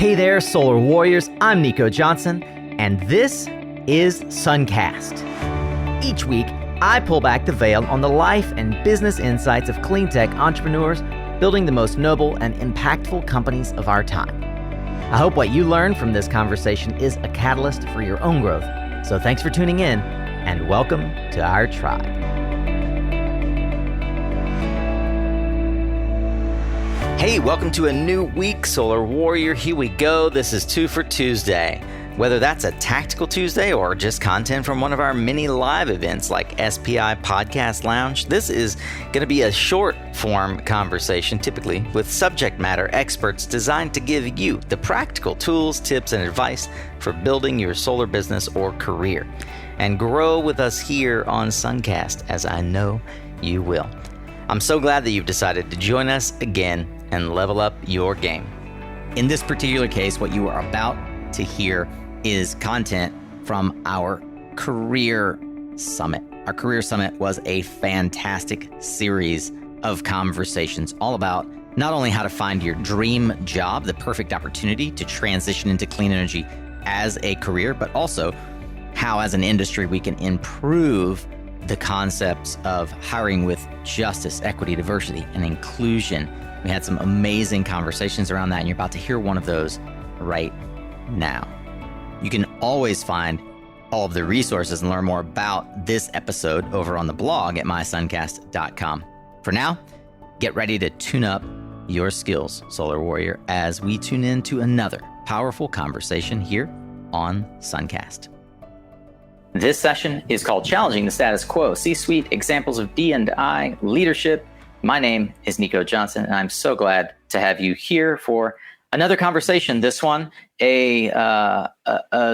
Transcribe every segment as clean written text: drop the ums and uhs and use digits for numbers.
Hey there, Solar Warriors. I'm Nico Johnson, and this is Suncast. Each week, I pull back the veil on the life and business insights of clean tech entrepreneurs building the most noble and impactful companies of our time. I hope what you learn from this conversation is a catalyst for your own growth. So thanks for tuning in, and welcome to our tribe. Hey, welcome to a new week, Solar Warrior. Here we go. This is 2 for Tuesday. Whether that's a tactical Tuesday or just content from one of our many live events like SPI Podcast Lounge, this is going to be a short form conversation, typically with subject matter experts designed to give you the practical tools, tips, and advice for building your solar business or career. And grow with us here on Suncast, as I know you will. I'm so glad that you've decided to join us again and level up your game. In this particular case, what you are about to hear is content from our Career Summit. Our Career Summit was a fantastic series of conversations all about not only how to find your dream job, the perfect opportunity to transition into clean energy as a career, but also how as an industry we can improve the concepts of hiring with justice, equity, diversity, and inclusion. We had some amazing conversations around that, and you're about to hear one of those right now. You can always find all of the resources and learn more about this episode over on the blog at mysuncast.com. For now, get ready to tune up your skills, Solar Warrior, as we tune in to another powerful conversation here on Suncast. This session is called Challenging the Status Quo, C-Suite Examples of D&I Leadership. My name is Nico Johnson, and I'm so glad to have you here for another conversation. This one, a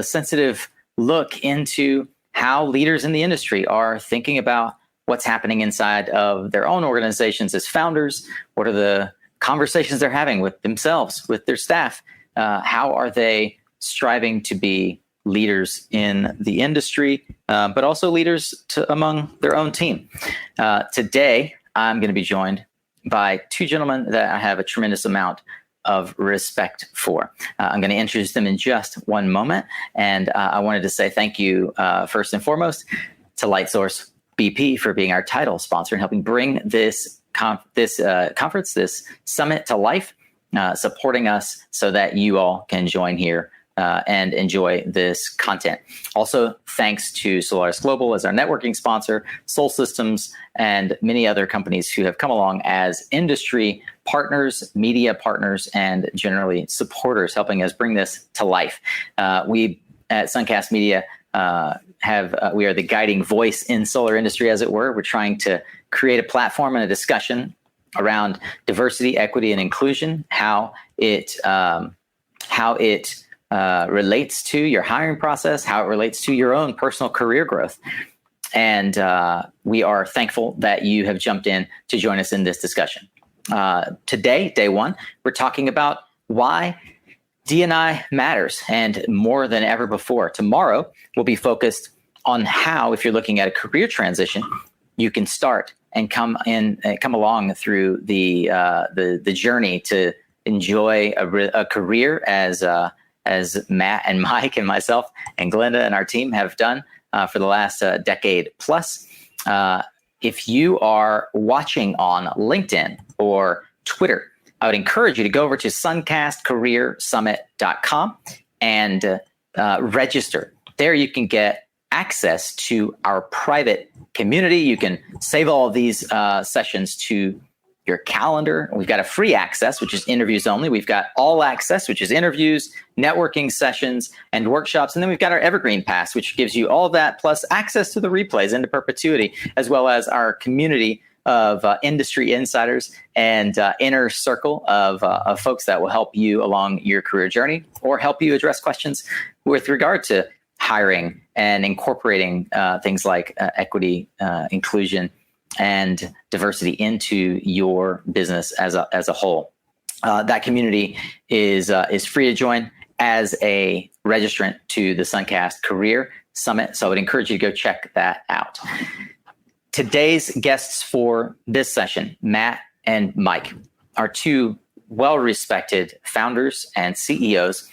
sensitive look into how leaders in the industry are thinking about what's happening inside of their own organizations as founders. What are the conversations they're having with themselves, with their staff? How are they striving to be leaders in the industry, but also leaders among their own team? Today, I'm going to be joined by two gentlemen that I have a tremendous amount of respect for. I'm going to introduce them in just one moment. And I wanted to say thank you, first and foremost, to LightSource BP for being our title sponsor and helping bring this conference, this summit to life, supporting us so that you all can join here and enjoy this content. Also, thanks to Solaris Global as our networking sponsor, Sol Systems, and many other companies who have come along as industry partners, media partners, and generally supporters, helping us bring this to life. We at Suncast Media we are the guiding voice in solar industry, as it were. We're trying to create a platform and a discussion around diversity, equity, and inclusion, how it relates to your hiring process, how it relates to your own personal career growth. And we are thankful that you have jumped in to join us in this discussion. Today, day one, we're talking about why D&I matters, and more than ever before. Tomorrow, we'll be focused on how, if you're looking at a career transition, you can start and come along through the journey to enjoy a career as Matt and Mike and myself and Glenda and our team have done for the last decade plus. If you are watching on LinkedIn or Twitter, I would encourage you to go over to suncastcareersummit.com and register. There you can get access to our private community. You can save all of these sessions to your calendar. We've got a free access, which is interviews only. We've got all access, which is interviews, networking sessions, and workshops. And then we've got our Evergreen Pass, which gives you all of that, plus access to the replays into perpetuity, as well as our community of industry insiders and inner circle of folks that will help you along your career journey or help you address questions with regard to hiring and incorporating things like equity, inclusion, and diversity into your business as a whole. That community is free to join as a registrant to the Suncast Career Summit. So I would encourage you to go check that out. Today's guests for this session, Matt and Mike, are two well-respected founders and CEOs.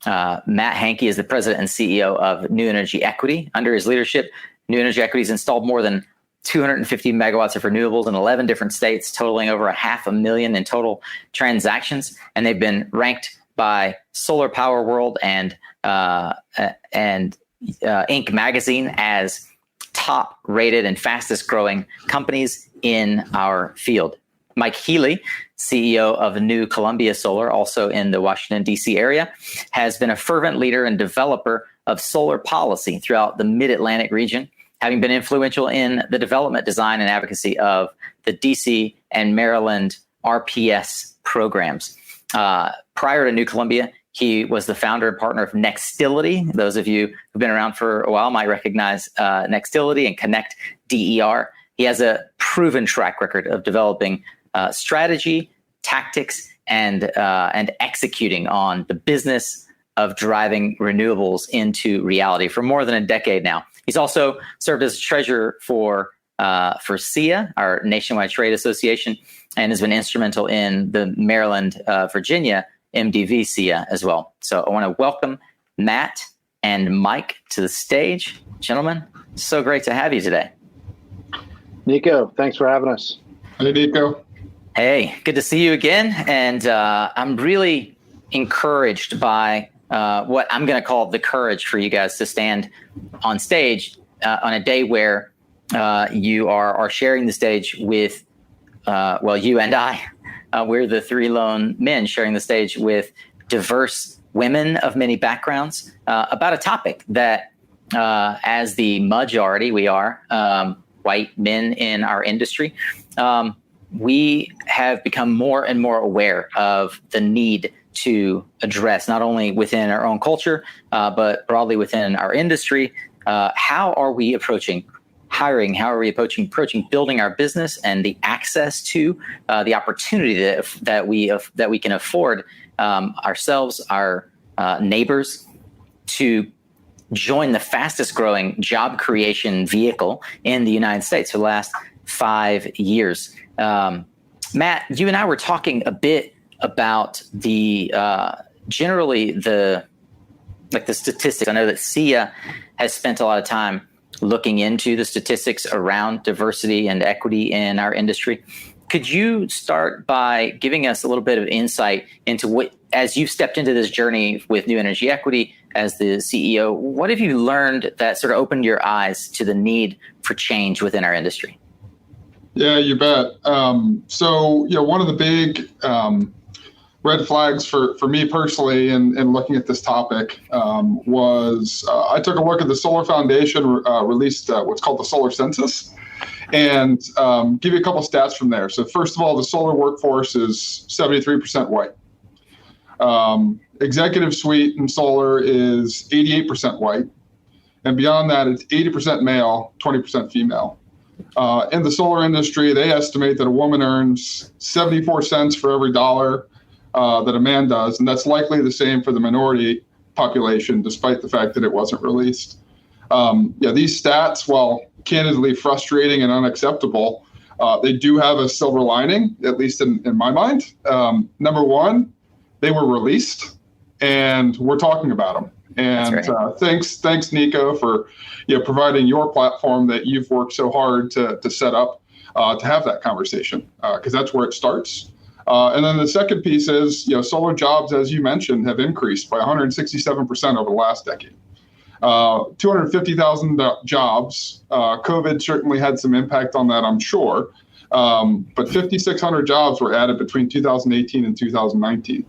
Matt Hankey is the president and CEO of New Energy Equity. Under his leadership, New Energy Equity has installed more than 250 megawatts of renewables in 11 different states, totaling over 500,000 in total transactions. And they've been ranked by Solar Power World and Inc. magazine as top rated and fastest growing companies in our field. Mike Healy, CEO of New Columbia Solar, also in the Washington, D.C. area, has been a fervent leader and developer of solar policy throughout the Mid-Atlantic region, having been influential in the development, design, and advocacy of the D.C. and Maryland RPS programs. Prior to New Columbia, he was the founder and partner of Nextility. Those of you who've been around for a while might recognize Nextility and Connect DER. He has a proven track record of developing strategy, tactics, and executing on the business of driving renewables into reality for more than a decade now. He's also served as treasurer for SEIA, our nationwide trade association, and has been instrumental in the Maryland, Virginia MDV SEIA as well. So I want to welcome Matt and Mike to the stage. Gentlemen, so great to have you today. Nico, thanks for having us. Hey, Nico. Hey, good to see you again. And I'm really encouraged by what I'm going to call the courage for you guys to stand on stage on a day where you are sharing the stage with, you and I. We're the three lone men sharing the stage with diverse women of many backgrounds about a topic that, as the majority, we are white men in our industry, we have become more and more aware of the need to address, not only within our own culture, but broadly within our industry. How are we approaching hiring? How are we approaching building our business and the access to the opportunity that we can afford ourselves, our neighbors, to join the fastest growing job creation vehicle in the United States for the last 5 years? Matt, you and I were talking a bit about the generally the statistics. I know that SEIA has spent a lot of time looking into the statistics around diversity and equity in our industry. Could you start by giving us a little bit of insight into what, as you've stepped into this journey with New Energy Equity as the CEO, what have you learned that sort of opened your eyes to the need for change within our industry? Yeah, you bet. So, one of the big red flags for me personally in looking at this topic was I took a look at the Solar Foundation released what's called the Solar Census, and give you a couple stats from there. So first of all, the solar workforce is 73% white. Executive suite in solar is 88% white. And beyond that, it's 80% male, 20% female. In the solar industry, they estimate that a woman earns 74 cents for every dollar that a man does, and that's likely the same for the minority population, despite the fact that it wasn't released. These stats, while candidly frustrating and unacceptable, they do have a silver lining, at least in my mind. Number one, they were released, and we're talking about them. And right. Thanks, Nico, for providing your platform that you've worked so hard to set up to have that conversation, because that's where it starts. And then the second piece is, solar jobs, as you mentioned, have increased by 167% over the last decade. 250,000 jobs. COVID certainly had some impact on that, I'm sure. But 5,600 jobs were added between 2018 and 2019.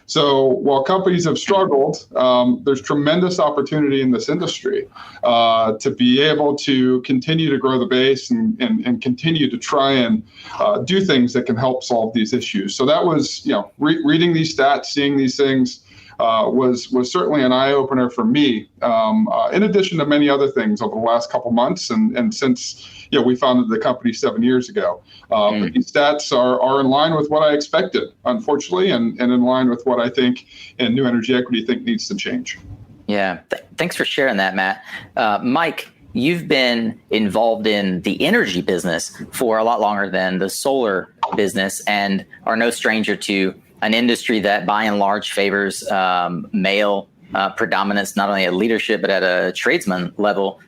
So while companies have struggled, there's tremendous opportunity in this industry to be able to continue to grow the base and continue to try and do things that can help solve these issues. So that was, reading these stats, seeing these things was certainly an eye opener for me. In addition to many other things over the last couple months and since we founded the company 7 years ago. But these stats are in line with what I expected, unfortunately, and in line with what I think and New Energy Equity think needs to change. Yeah, thanks for sharing that, Matt. Mike, you've been involved in the energy business for a lot longer than the solar business and are no stranger to an industry that by and large favors male predominance, not only at leadership, but at a tradesman level.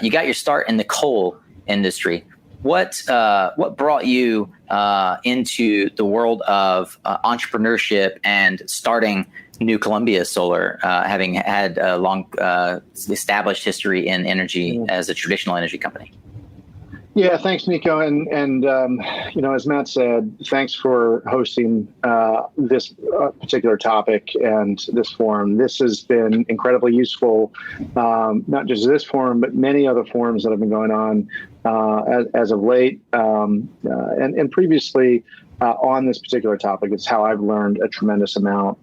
You got your start in the coal industry. What brought you into the world of entrepreneurship and starting New Columbia Solar, having had a long established history in energy as a traditional energy company? Yeah, thanks, Nico. And as Matt said, thanks for hosting this particular topic and this forum. This has been incredibly useful, not just this forum, but many other forums that have been going on as of late and previously on this particular topic. It's how I've learned a tremendous amount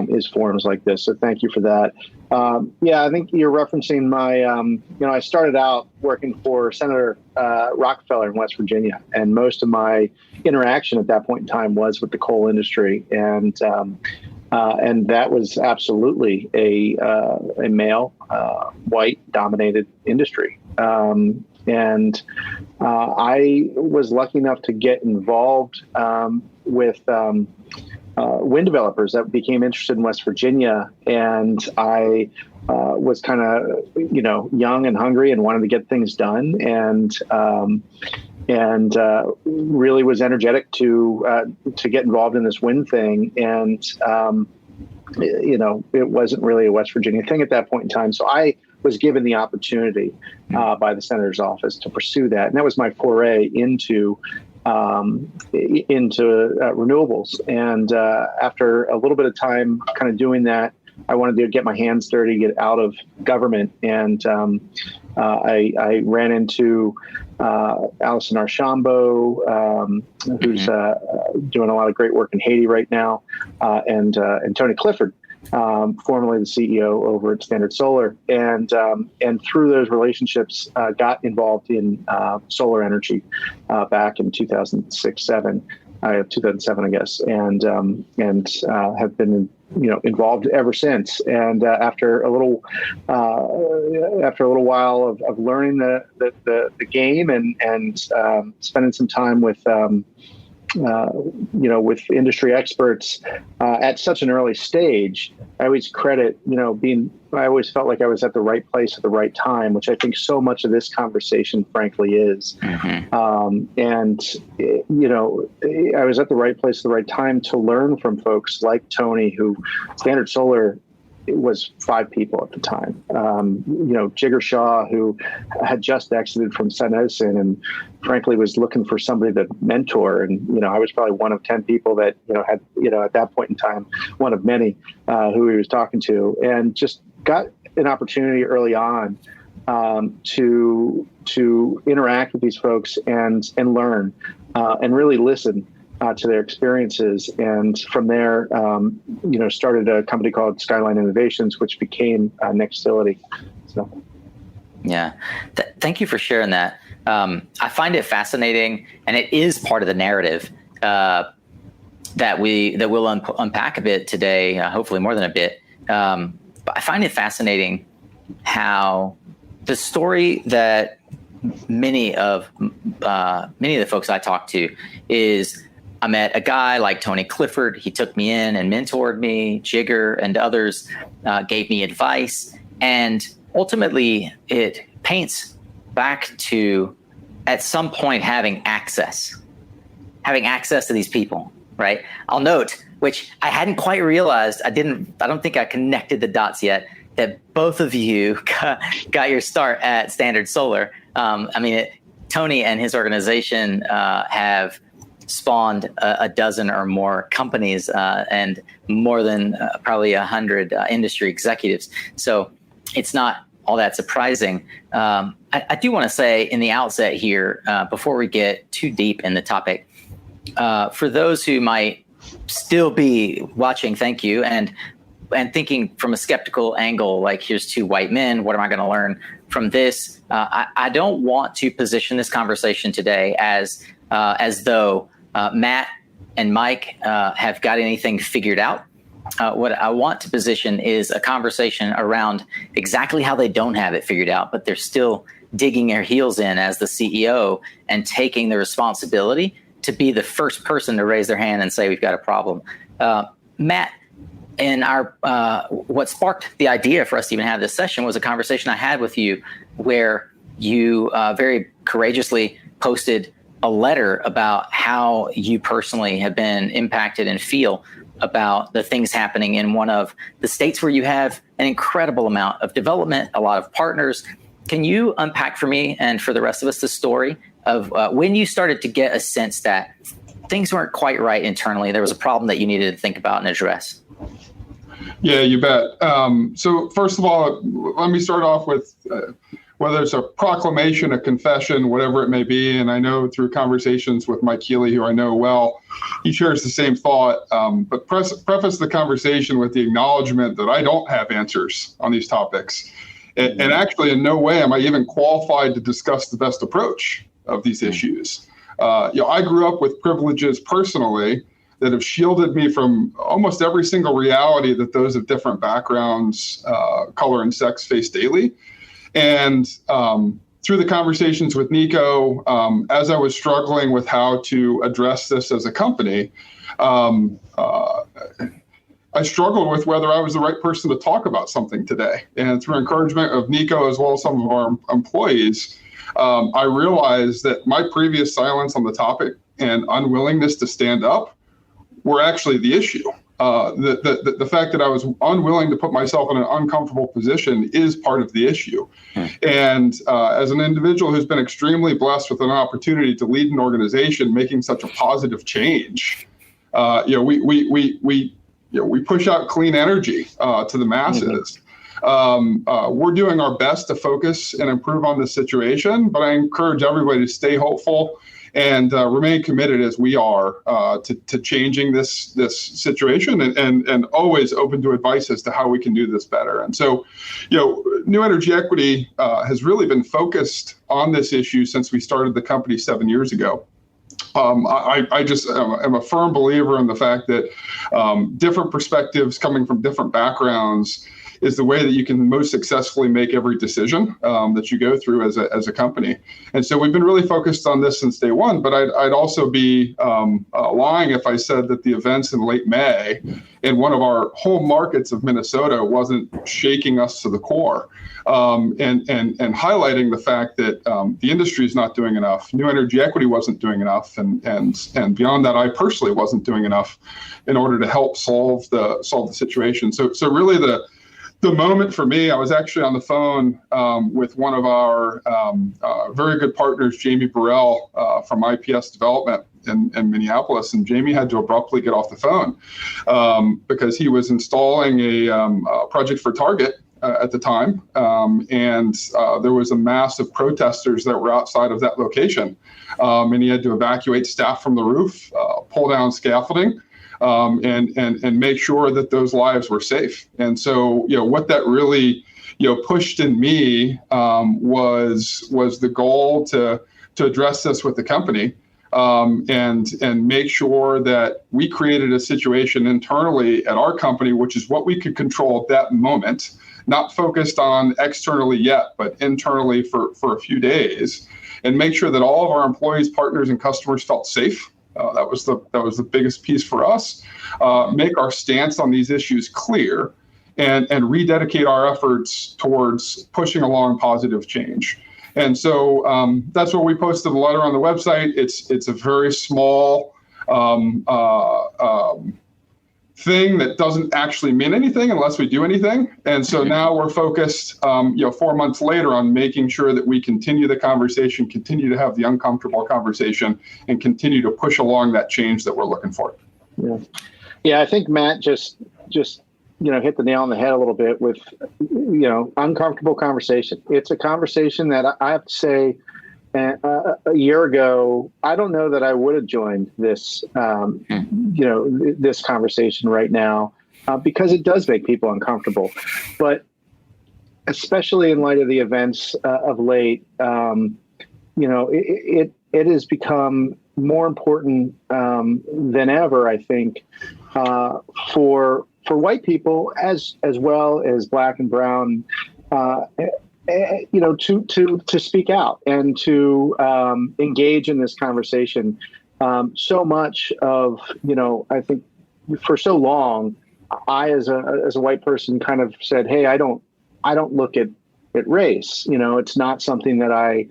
is forums like this. So thank you for that. I think you're referencing my, I started out working for Senator Rockefeller in West Virginia, and most of my interaction at that point in time was with the coal industry. And that was absolutely a male, white dominated industry. And I was lucky enough to get involved with wind developers that became interested in West Virginia. And I was kind of, young and hungry and wanted to get things done. And really was energetic to get involved in this wind thing. And, it wasn't really a West Virginia thing at that point in time. So I was given the opportunity by the senator's office to pursue that. And that was my foray into renewables. And after a little bit of time kind of doing that, I wanted to get my hands dirty, get out of government. And I ran into Alison Archambault, who's doing a lot of great work in Haiti right now, and Tony Clifford, formerly the CEO over at Standard Solar, and through those relationships, got involved in solar energy back in 2007, I guess, and have been involved ever since. And after a little while of learning the game and spending some time with with industry experts at such an early stage, I always credit, I always felt like I was at the right place at the right time, which I think so much of this conversation, frankly, is. Mm-hmm. I was at the right place at the right time to learn from folks like Tony, who Standard Solar, it was 5 people at the time. Jigger Shaw, who had just exited from SunEdison and frankly was looking for somebody to mentor. And, I was probably one of 10 people that, had, at that point in time, one of many who he was talking to, and just got an opportunity early on to interact with these folks and learn and really listen to their experiences. And from there, started a company called Skyline Innovations, which became Nextility. So, yeah, thank you for sharing that. I find it fascinating, and it is part of the narrative that we'll unpack a bit today, hopefully more than a bit. But I find it fascinating how the story that many of the folks I talk to is, I met a guy like Tony Clifford. He took me in and mentored me. Jigger and others gave me advice. And ultimately, it paints back to, at some point, having access to these people, right? I'll note, which I hadn't quite realized. I don't think I connected the dots yet, that both of you got your start at Standard Solar. Tony and his organization have spawned a dozen or more companies and more than probably 100 industry executives. So it's not all that surprising. I do want to say in the outset here, before we get too deep in the topic, for those who might still be watching, thank you, and thinking from a skeptical angle, like, here's 2 white men, what am I going to learn from this? I don't want to position this conversation today as though Matt and Mike have got anything figured out. What I want to position is a conversation around exactly how they don't have it figured out, but they're still digging their heels in as the CEO and taking the responsibility to be the first person to raise their hand and say, we've got a problem. Matt, and our what sparked the idea for us to even have this session was a conversation I had with you where you very courageously posted a letter about how you personally have been impacted and feel about the things happening in one of the states where you have an incredible amount of development, a lot of partners. Can you unpack for me and for the rest of us the story of when you started to get a sense that things weren't quite right internally? There was a problem that you needed to think about and address. Yeah, you bet. So first of all, let me start off with whether it's a proclamation, a confession, whatever it may be. And I know through conversations with Mike Healy, who I know well, he shares the same thought. But preface the conversation with the acknowledgement that I don't have answers on these topics. And actually, in no way am I even qualified to discuss the best approach of these issues. I grew up with privileges personally that have shielded me from almost every single reality that those of different backgrounds, color, and sex face daily. And through the conversations with Nico, as I was struggling with how to address this as a company, I struggled with whether I was the right person to talk about something today. And through encouragement of Nico, as well as some of our employees, I realized that my previous silence on the topic and unwillingness to stand up were actually the issue. The fact that I was unwilling to put myself in an uncomfortable position is part of the issue. And as an individual who's been extremely blessed with an opportunity to lead an organization making such a positive change, we push out clean energy to the masses. We're doing our best to focus and improve on this situation, but I encourage everybody to stay hopeful and remain committed as we are to changing this situation and always open to advice as to how we can do this better. And so, New Energy Equity has really been focused on this issue since we started the company 7 years ago. I just am a firm believer in the fact that different perspectives coming from different backgrounds is the way that you can most successfully make every decision that you go through as a company. And so we've been really focused on this since day one, but I'd also be lying if I said that the events in late May in one of our home markets of Minnesota wasn't shaking us to the core and highlighting the fact that the industry is not doing enough. New Energy Equity wasn't doing enough. And beyond that, I personally wasn't doing enough in order to help solve the situation. So really the moment for me, I was actually on the phone with one of our very good partners, Jamie Burrell from IPS Development in Minneapolis. And Jamie had to abruptly get off the phone because he was installing a project for Target at the time. And there was a mass of protesters that were outside of that location. And he had to evacuate staff from the roof, pull down scaffolding. And make sure that those lives were safe. And so, what that really, pushed in me was the goal to address this with the company and make sure that we created a situation internally at our company, which is what we could control at that moment, not focused on externally yet, but internally for a few days, and make sure that all of our employees, partners, and customers felt safe. That was the biggest piece for us. Make our stance on these issues clear, and rededicate our efforts towards pushing along positive change. And so that's what we posted the letter on the website. It's a very small thing that doesn't actually mean anything unless we do anything. And so now we're focused, 4 months later, on making sure that we continue the conversation, continue to have the uncomfortable conversation, and continue to push along that change that we're looking for. Yeah. I think Matt just hit the nail on the head a little bit with, uncomfortable conversation. It's a conversation that I have to say, a year ago, I don't know that I would have joined this, this conversation right now, because it does make people uncomfortable. But especially in light of the events of late, it has become more important than ever, I think, for white people as well as Black and brown. To speak out and to engage in this conversation. So much of, I think for so long, I, as a white person, kind of said, hey, I don't look at race. It's not something that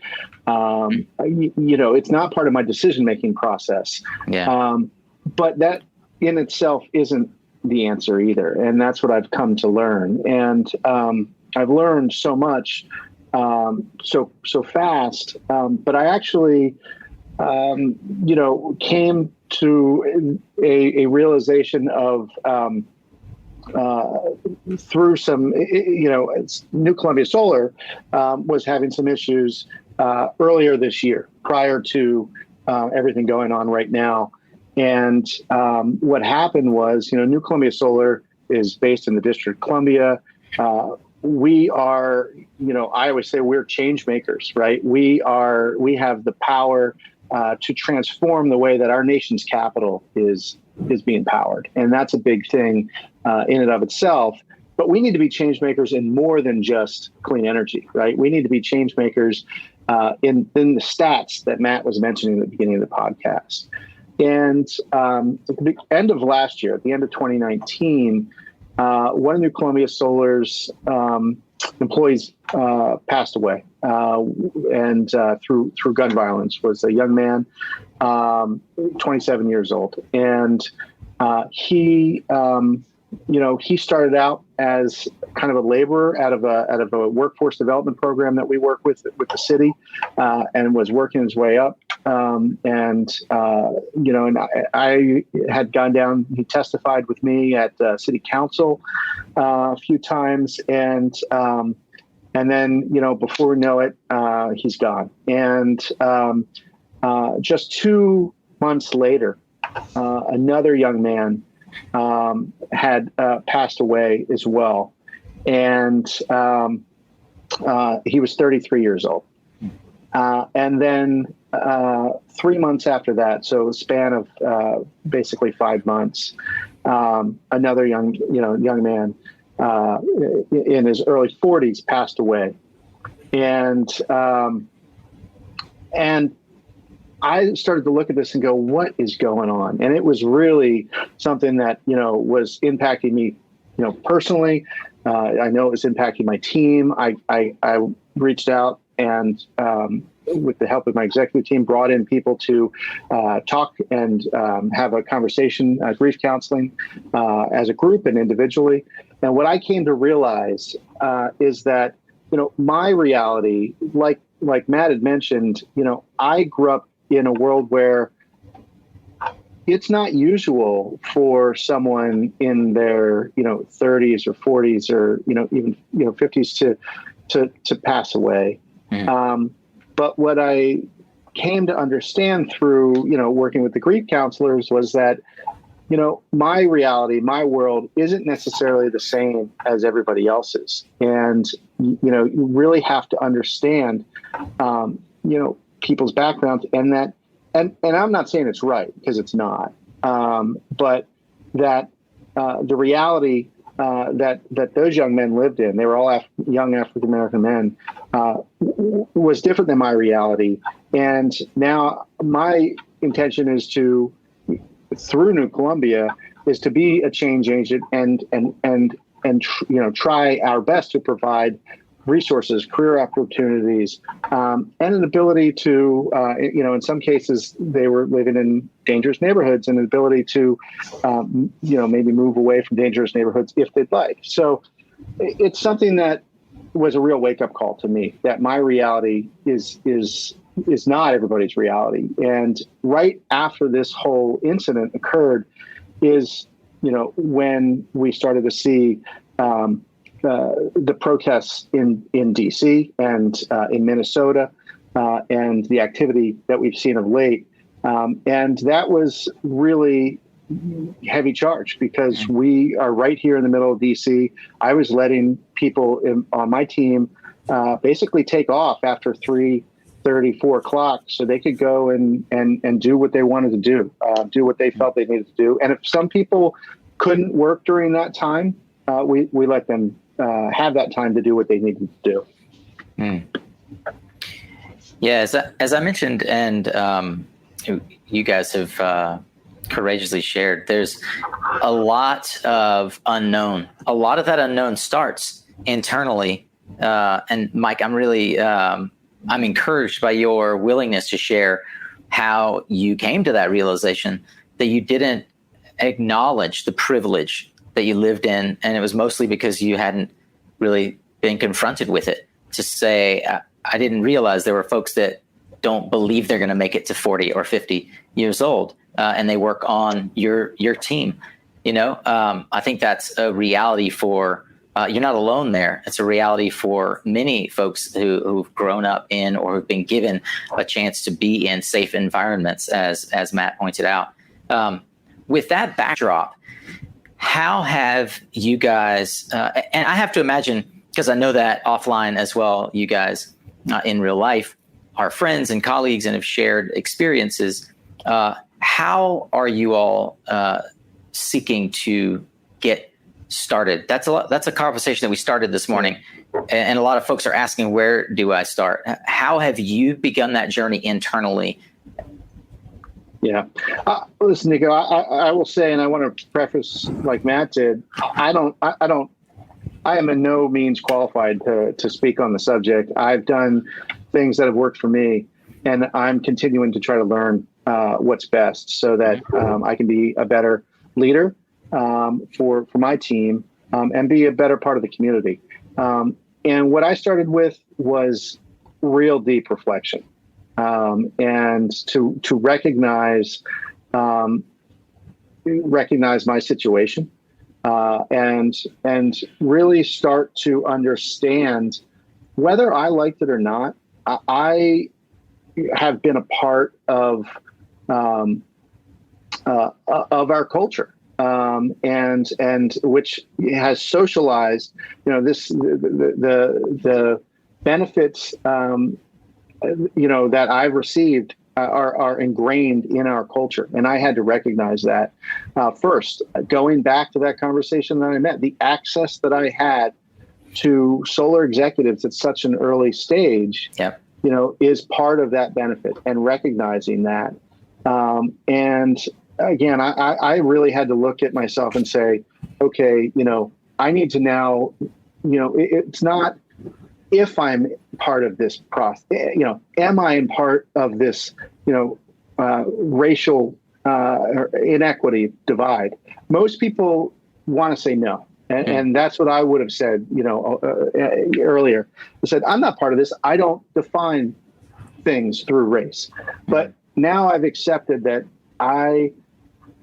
it's not part of my decision-making process. Yeah. But that in itself isn't the answer either. And that's what I've come to learn. And I've learned so much so fast. But I actually, came to a realization of through some, New Columbia Solar was having some issues earlier this year, prior to everything going on right now. And what happened was, New Columbia Solar is based in the District of Columbia. We are, I always say we're change makers, right? We have the power to transform the way that our nation's capital is being powered. And that's a big thing in and of itself. But we need to be change makers in more than just clean energy, right? We need to be change makers in the stats that Matt was mentioning at the beginning of the podcast. And at the end of last year, at the end of 2019, one of New Columbia Solar's employees passed away, and through gun violence. Was a young man, 27 years old, and he started out as kind of a laborer out of a workforce development program that we work with the city, and was working his way up. And I had gone down. He testified with me at city council a few times, and then before we know it, he's gone. And just 2 months later, another young man had passed away as well, and he was 33 years old. And then 3 months after that, so a span of basically 5 months, another young man in his early 40s passed away, and I started to look at this and go, what is going on? And it was really something that, was impacting me, personally. I know it was impacting my team. I reached out and, with the help of my executive team, brought in people to talk and have a conversation, grief counseling, as a group and individually. And what I came to realize is that, my reality, like Matt had mentioned, I grew up in a world where it's not usual for someone in their 30s or 40s or even 50s to pass away. But what I came to understand through working with the grief counselors was that my reality, my world isn't necessarily the same as everybody else's, and you really have to understand people's backgrounds, and that, and I'm not saying it's right, because it's not, but that the reality that those young men lived in, they were all young African American men, was different than my reality. And now my intention is to, through New Columbia, is to be a change agent and try our best to provide resources, career opportunities, and an ability to, in some cases they were living in dangerous neighborhoods, and an ability to, maybe move away from dangerous neighborhoods if they'd like. So it's something that was a real wake-up call to me, that my reality is not everybody's reality. And right after this whole incident occurred is, when we started to see the protests in D.C. and in Minnesota, and the activity that we've seen of late. And that was really heavy charge, because we are right here in the middle of D.C. I was letting people on my team basically take off after 3:30, 4 o'clock, so they could go and do what they wanted to do, do what they felt they needed to do. And if some people couldn't work during that time, we let them have that time to do what they needed to do. Yeah, as I mentioned, and you guys have courageously shared. There's a lot of unknown. A lot of that unknown starts internally. And Mike, I'm really, I'm encouraged by your willingness to share how you came to that realization that you didn't acknowledge the privilege that you lived in. And it was mostly because you hadn't really been confronted with it. To say, I didn't realize there were folks that don't believe they're going to make it to 40 or 50 years old, and they work on your team. I think that's a reality for, you're not alone there. It's a reality for many folks who've grown up in or who've been given a chance to be in safe environments, as Matt pointed out. With that backdrop, how have you guys, and I have to imagine, because I know that offline as well, you guys in real life are friends and colleagues and have shared experiences. How are you all seeking to get started? That's a conversation that we started this morning, and a lot of folks are asking, where do I start? How have you begun that journey internally? Yeah. Listen, Nico, I will say, and I want to preface like Matt did, I am in no means qualified to speak on the subject. I've done things that have worked for me, and I'm continuing to try to learn what's best so that I can be a better leader for my team and be a better part of the community. And what I started with was real deep reflection. And to recognize my situation, and really start to understand whether I liked it or not. I have been a part of our culture, and which has socialized, the benefits, that I've received are ingrained in our culture. And I had to recognize that first, going back to that conversation that I met, the access that I had to solar executives at such an early stage, yep. Is part of that benefit, and recognizing that. And again, I really had to look at myself and say, okay, I need to now, it's not if I'm part of this process, am I in part of this, racial inequity divide? Most people want to say no. And that's what I would have said, earlier. I said, I'm not part of this. I don't define things through race. But now I've accepted that I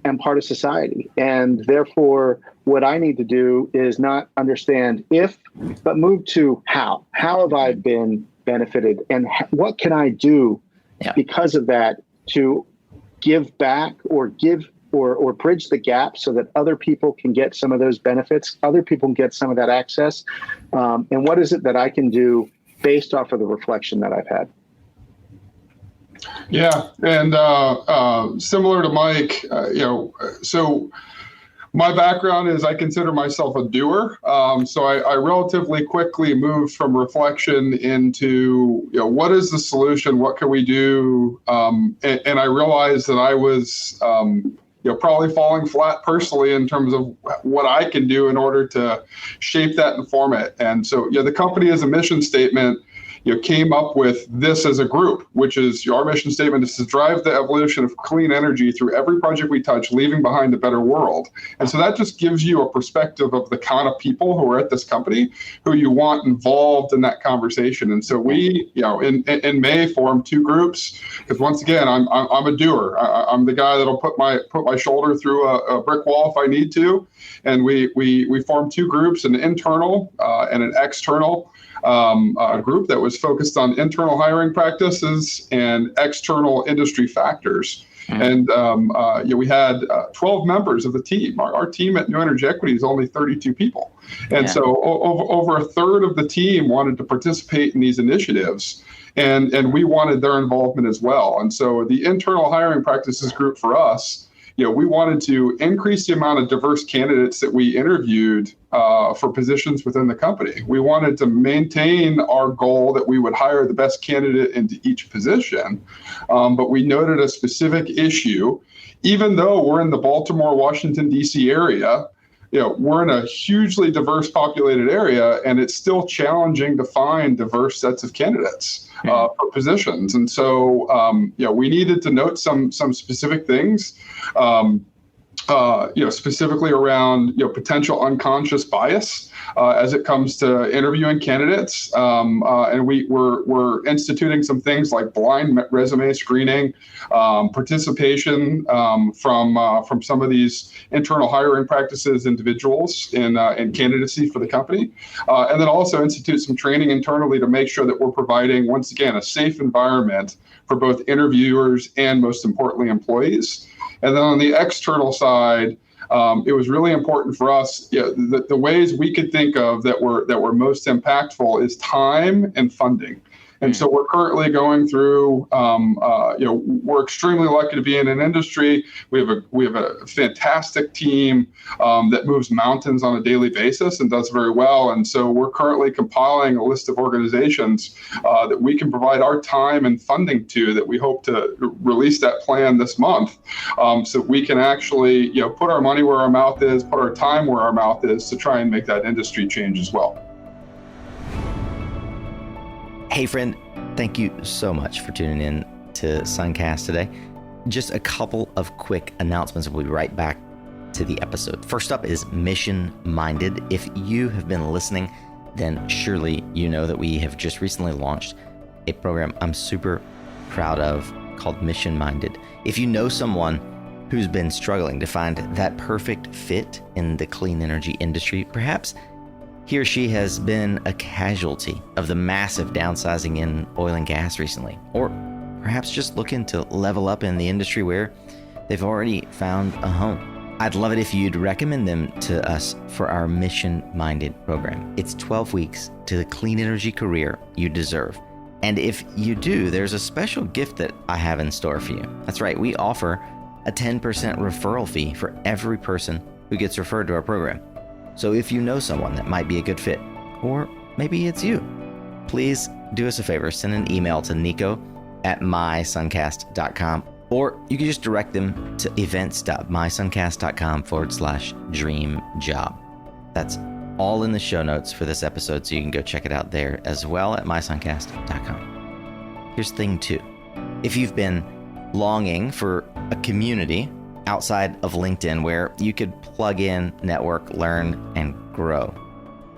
am part of society. And therefore, what I need to do is not understand if, but move to how. How have I been benefited? And what can I do because of that to give back or bridge the gap so that other people can get some of those benefits, other people can get some of that access? And what is it that I can do based off of the reflection that I've had? Yeah. And similar to Mike, so my background is I consider myself a doer. So I relatively quickly moved from reflection into, what is the solution? What can we do? And I realized that I was, probably falling flat personally in terms of what I can do in order to shape that and form it. And so, the company as a mission statement, came up with this as a group, which is our mission statement is to drive the evolution of clean energy through every project we touch, leaving behind a better world. And so that just gives you a perspective of the kind of people who are at this company who you want involved in that conversation. And so we, in May formed two groups, because once again, I'm a doer. I'm the guy that'll put my shoulder through a brick wall if I need to. And we formed two groups, an internal and an external group that was focused on internal hiring practices and external industry factors. And we had 12 members of the team. Our team at New Energy Equity is only 32 people. And so over a third of the team wanted to participate in these initiatives. And we wanted their involvement as well. And so the internal hiring practices group for us, we wanted to increase the amount of diverse candidates that we interviewed for positions within the company. We wanted to maintain our goal that we would hire the best candidate into each position, but we noted a specific issue even though we're in the Baltimore, Washington, D.C. area, we're in a hugely diverse populated area, and it's still challenging to find diverse sets of candidates for positions. And so, we needed to note some specific things, specifically around potential unconscious bias as it comes to interviewing candidates. And we're instituting some things like blind resume screening, participation from some of these internal hiring practices, individuals in candidacy for the company, and then also institute some training internally to make sure that we're providing, once again, a safe environment for both interviewers and, most importantly, employees. And then on the external side, it was really important for us. The ways we could think of that were most impactful is time and funding. And so we're currently going through. We're extremely lucky to be in an industry. We have a fantastic team that moves mountains on a daily basis and does very well. And so we're currently compiling a list of organizations that we can provide our time and funding to. That we hope to release that plan this month, so we can actually put our money where our mouth is, put our time where our mouth is, to try and make that industry change as well. Hey, friend, thank you so much for tuning in to Suncast today. Just a couple of quick announcements. We'll be right back to the episode. First up is Mission Minded. If you have been listening, then surely you know that we have just recently launched a program I'm super proud of called Mission Minded. If you know someone who's been struggling to find that perfect fit in the clean energy industry, perhaps he or she has been a casualty of the massive downsizing in oil and gas recently, or perhaps just looking to level up in the industry where they've already found a home. I'd love it if you'd recommend them to us for our Mission Minded program. It's 12 weeks to the clean energy career you deserve. And if you do, there's a special gift that I have in store for you. That's right, we offer a 10% referral fee for every person who gets referred to our program. So if you know someone that might be a good fit, or maybe it's you, please do us a favor, send an email to nico@mysuncast.com, or you can just direct them to events.mysuncast.com/dreamjob. That's all in the show notes for this episode, so you can go check it out there as well at mysuncast.com. Here's thing 2. If you've been longing for a community outside of LinkedIn where you could plug in, network, learn, and grow,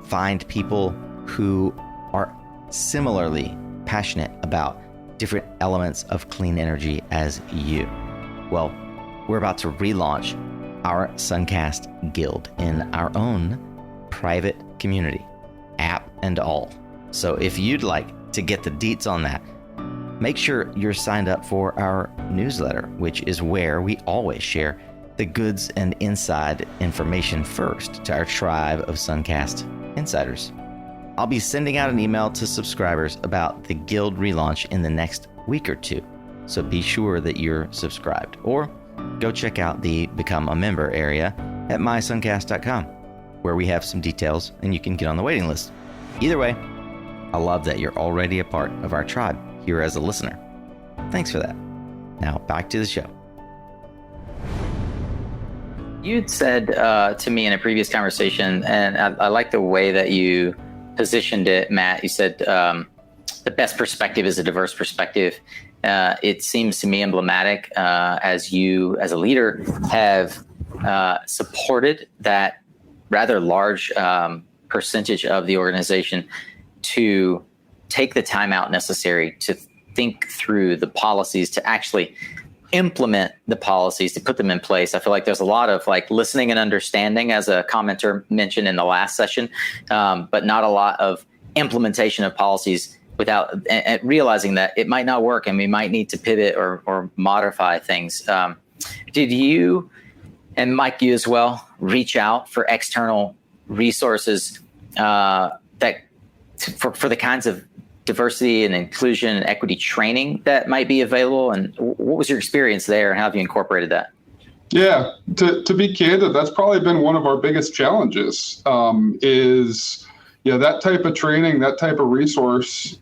find people who are similarly passionate about different elements of clean energy as you, well, we're about to relaunch our Suncast Guild in our own private community, app and all. So if you'd like to get the deets on that, make sure you're signed up for our newsletter, which is where we always share the goods and inside information first to our tribe of Suncast insiders. I'll be sending out an email to subscribers about the Guild relaunch in the next week or 2, so be sure that you're subscribed. Or go check out the Become a Member area at mysuncast.com, where we have some details and you can get on the waiting list. Either way, I love that you're already a part of our tribe here as a listener. Thanks for that. Now back to the show. You'd said to me in a previous conversation, and I like the way that you positioned it, Matt. You said the best perspective is a diverse perspective. It seems to me emblematic as you, as a leader, have supported that rather large percentage of the organization to take the time out necessary to think through the policies, to actually implement the policies, to put them in place. I feel like there's a lot of listening and understanding, as a commenter mentioned in the last session, but not a lot of implementation of policies without realizing that it might not work and we might need to pivot or modify things. Did you, and Mike, you as well, reach out for external resources for the kinds of diversity and inclusion and equity training that might be available? And what was your experience there, and how have you incorporated that? Yeah, to be candid, that's probably been one of our biggest challenges, is that type of training, that type of resource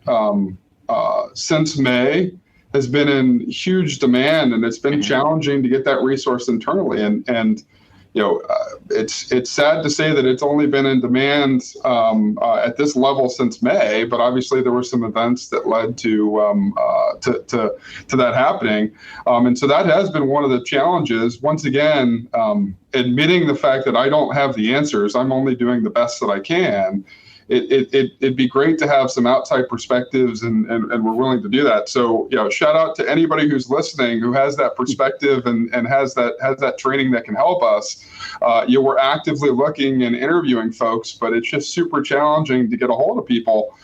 since May has been in huge demand, and it's been challenging to get that resource internally. And it's sad to say that it's only been in demand at this level since May, but obviously there were some events that led to that happening. And so that has been one of the challenges. Once again, admitting the fact that I don't have the answers, I'm only doing the best that I can. It'd be great to have some outside perspectives, and we're willing to do that. So, shout out to anybody who's listening who has that perspective and has that training that can help us. We're actively looking and interviewing folks, but it's just super challenging to get a hold of people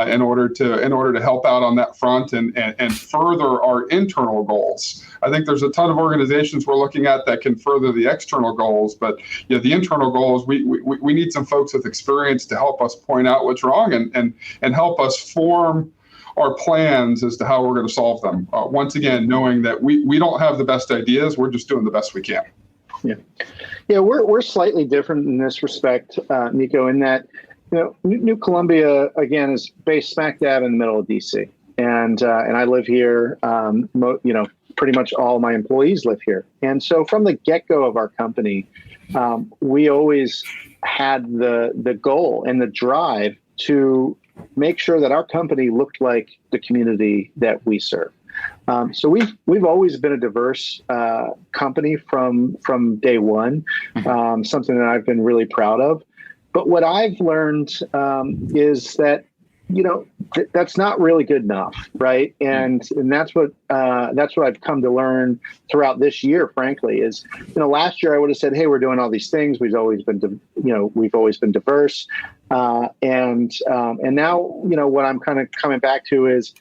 in order to help out on that front and further our internal goals. I think there's a ton of organizations we're looking at that can further the external goals, but the internal goals, we need some folks with experience to help us point out what's wrong and help us form our plans as to how we're going to solve them. Once again, knowing that we don't have the best ideas, we're just doing the best we can. Yeah, we're slightly different in this respect, Nico, in that New Columbia again is based smack dab in the middle of DC, and I live here. Pretty much all my employees live here, and so from the get-go of our company, we always had the goal and the drive to make sure that our company looked like the community that we serve. So we've always been a diverse company from day one, something that I've been really proud of. But what I've learned is that that's not really good enough, right? And that's what I've come to learn throughout this year. Frankly, is last year I would have said, "Hey, we're doing all these things. We've always been diverse," and now what I'm kind of coming back to is,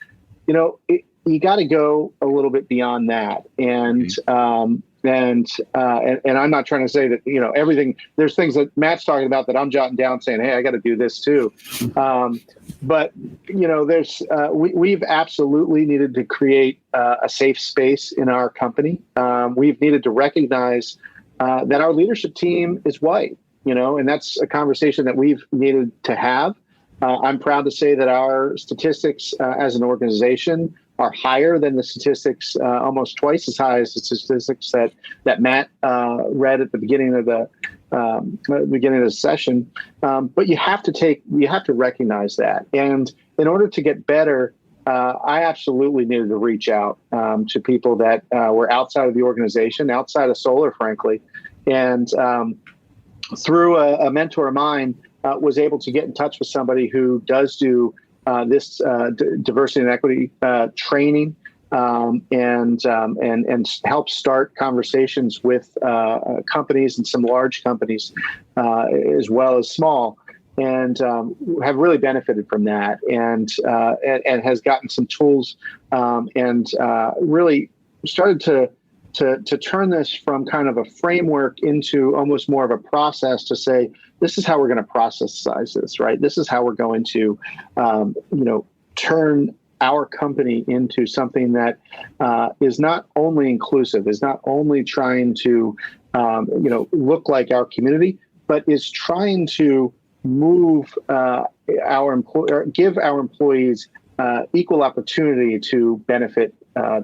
you got to go a little bit beyond that, and I'm not trying to say that everything. There's things that Matt's talking about that I'm jotting down, saying, "Hey, I got to do this too." But there's we've absolutely needed to create a safe space in our company. We've needed to recognize that our leadership team is white, and that's a conversation that we've needed to have. I'm proud to say that our statistics as an organization are higher than the statistics, almost twice as high as the statistics that Matt read at the beginning of the session. But you have to recognize that, and in order to get better, I absolutely needed to reach out to people that were outside of the organization, outside of solar, frankly, and through a mentor of mine, was able to get in touch with somebody who does do this diversity and equity training, and help start conversations with companies, and some large companies as well as small, and have really benefited from that, and has gotten some tools, and really started to turn this from kind of a framework into almost more of a process to say, this is how we're going to processize this, right? This is how we're going to, turn our company into something that is not only inclusive, is not only trying to, look like our community, but is trying to move give our employees equal opportunity to benefit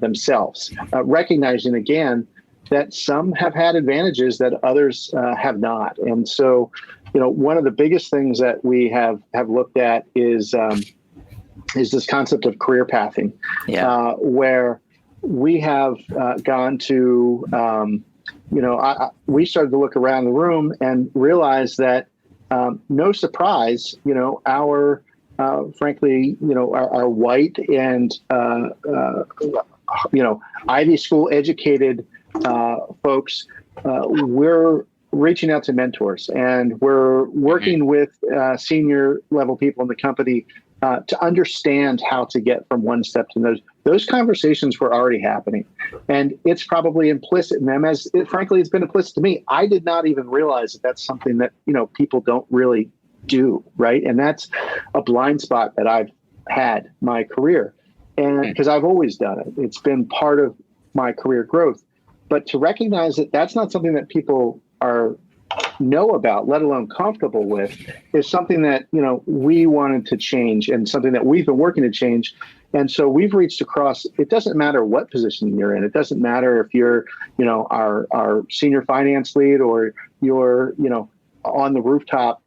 themselves, recognizing again that some have had advantages that others have not. And so, one of the biggest things that we have looked at is this concept of career pathing, where we have gone to, we started to look around the room and realize that, no surprise, our frankly, our white and, Ivy School educated folks, we're reaching out to mentors, and we're working with senior level people in the company to understand how to get from one step to those conversations were already happening, and it's probably implicit in them, as frankly it's been implicit to me. I did not even realize that that's something that people don't really do, right? And that's a blind spot that I've had my career, and because I've always done it, it's been part of my career growth. But to recognize that that's not something that people are know about, let alone comfortable with, is something that, we wanted to change and something that we've been working to change. And so we've reached across. It doesn't matter what position you're in. It doesn't matter if you're, our senior finance lead, or you're, on the rooftop,